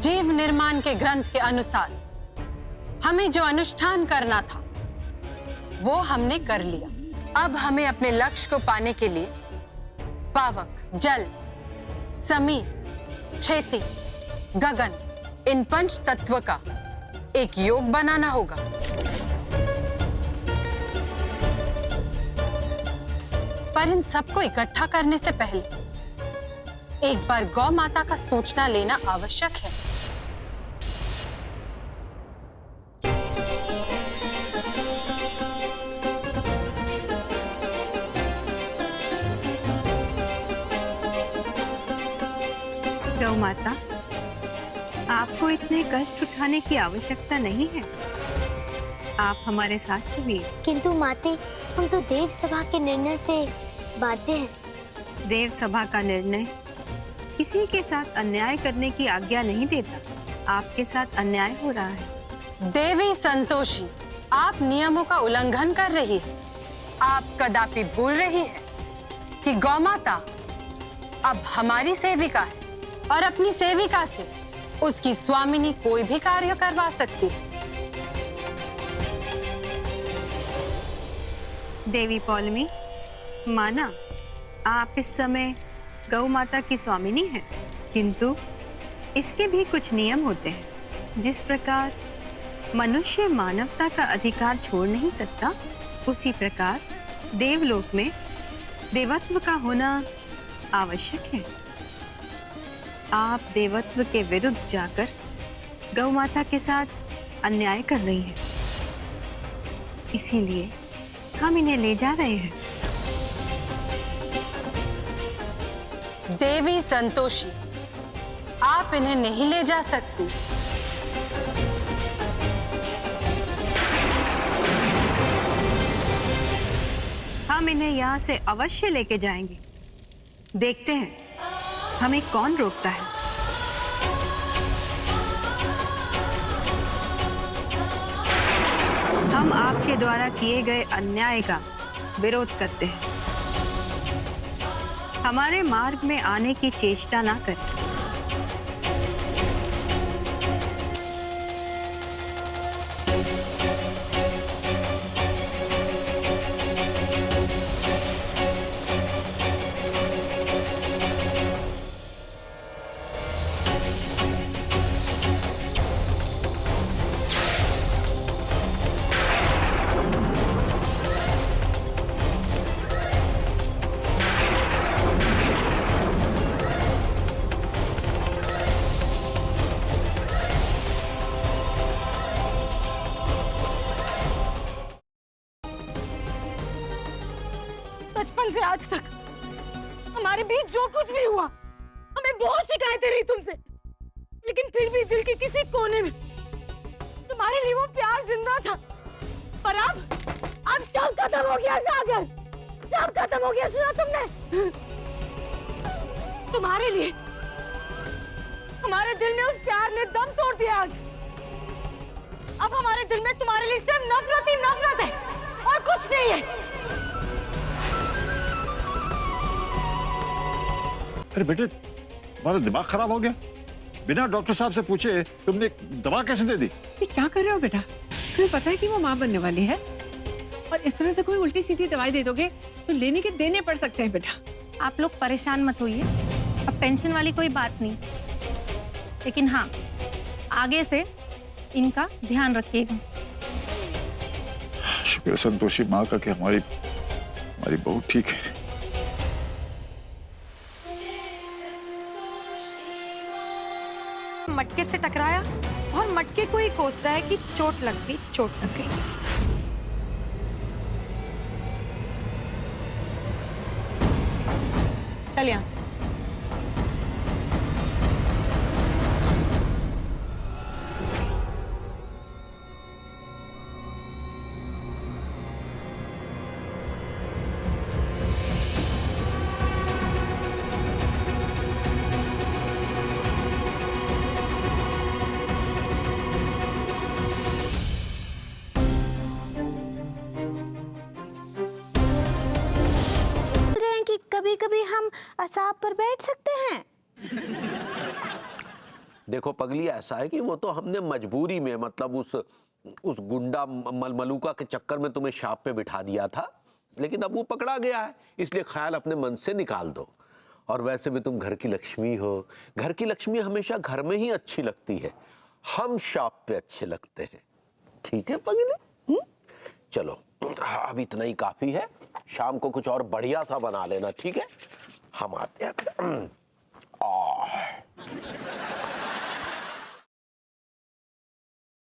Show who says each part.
Speaker 1: जीव निर्माण के ग्रंथ के अनुसार हमें जो अनुष्ठान करना था वो हमने कर लिया। अब हमें अपने लक्ष्य को पाने के लिए पावक, जल, समीर, क्षेति, गगन, इन पंच तत्व का एक योग बनाना होगा। पर इन सबको इकट्ठा करने से पहले एक बार गौ माता का सूचना लेना आवश्यक है।
Speaker 2: गौ माता, आपको इतने कष्ट उठाने की आवश्यकता नहीं है। आप हमारे साथ चलिए।
Speaker 3: किंतु माते, हम तो देव सभा के निर्णय से बाध्य हैं।
Speaker 2: देव सभा का निर्णय किसी के साथ अन्याय करने की आज्ञा नहीं देता। आपके साथ अन्याय हो रहा है।
Speaker 1: देवी संतोषी, आप नियमों का उल्लंघन कर रही है। आप कदापि भूल रही है कि गौ माता अब हमारी सेविका है और अपनी सेविका से उसकी स्वामिनी कोई भी कार्य करवा सकती है।
Speaker 2: देवी पौलमी, माना आप इस समय गौ माता की स्वामिनी हैं, किंतु इसके भी कुछ नियम होते हैं। जिस प्रकार मनुष्य मानवता का अधिकार छोड़ नहीं सकता, उसी प्रकार देवलोक में देवत्व का होना आवश्यक है। आप देवत्व के विरुद्ध जाकर गौ माता के साथ अन्याय कर रही हैं। इसीलिए हम इन्हें ले जा रहे हैं।
Speaker 1: देवी संतोषी, आप इन्हें नहीं ले जा सकती।
Speaker 2: हम इन्हें यहाँ से अवश्य लेके जाएंगे। देखते हैं हमें कौन रोकता है। हम आपके द्वारा किए गए अन्याय का विरोध करते हैं। हमारे मार्ग में आने की चेष्टा ना करें।
Speaker 4: बचपन से आज तक हमारे बीच जो कुछ भी हुआ, हमें बहुत शिकायतें रही तुमसे, लेकिन फिर भी दिल के किसी कोने में तुम्हारे लिए वो प्यार जिंदा था। पर अब सब खत्म हो गया सागर, सब खत्म हो गया। सुना तुमने? तुम्हारे लिए हमारे दिल में उस प्यार ने दम तोड़ दिया। आज अब हमारे दिल में तुम्हारे लिए सिर्फ नफरत ही नफरत है और कुछ नहीं है।
Speaker 5: अरे बेटे, तुम्हारा दिमाग खराब हो गया? बिना डॉक्टर साहब से पूछे तुमने दवा कैसे दे दी?
Speaker 6: ये क्या कर रहे हो बेटा? तुम्हें पता है कि वो माँ बनने वाली है और इस तरह से कोई उल्टी सीधी दवाई दे दोगे तो लेने के देने पड़ सकते हैं बेटा।
Speaker 7: आप लोग परेशान मत होइए, अब टेंशन वाली कोई बात नहीं। लेकिन हाँ, आगे से इनका ध्यान रखिएगा।
Speaker 5: शुक्र संतोषी माँ का कि हमारी बहू ठीक है।
Speaker 2: मटके से टकराया और मटके को ही कोस रहा है कि चोट लग गई, चोट लग गई। चल यहां से।
Speaker 3: कभी कभी हम असाब पर बैठ सकते हैं।
Speaker 8: देखो पगली, ऐसा है कि वो तो हमने मजबूरी में, मतलब उस गुंडा मलमलूका के चक्कर में तुम्हें शाप पे बिठा दिया था, लेकिन अब वो पकड़ा गया है, इसलिए ख्याल अपने मन से निकाल दो। और वैसे भी तुम घर की लक्ष्मी हो, घर की लक्ष्मी हमेशा घर में ही अच्छी लगती है, हम शाप पे अच्छे लगते हैं। ठीक है पगली? चलो अब इतना ही काफी है, शाम को कुछ और बढ़िया सा बना लेना, ठीक है? हम आते हैं।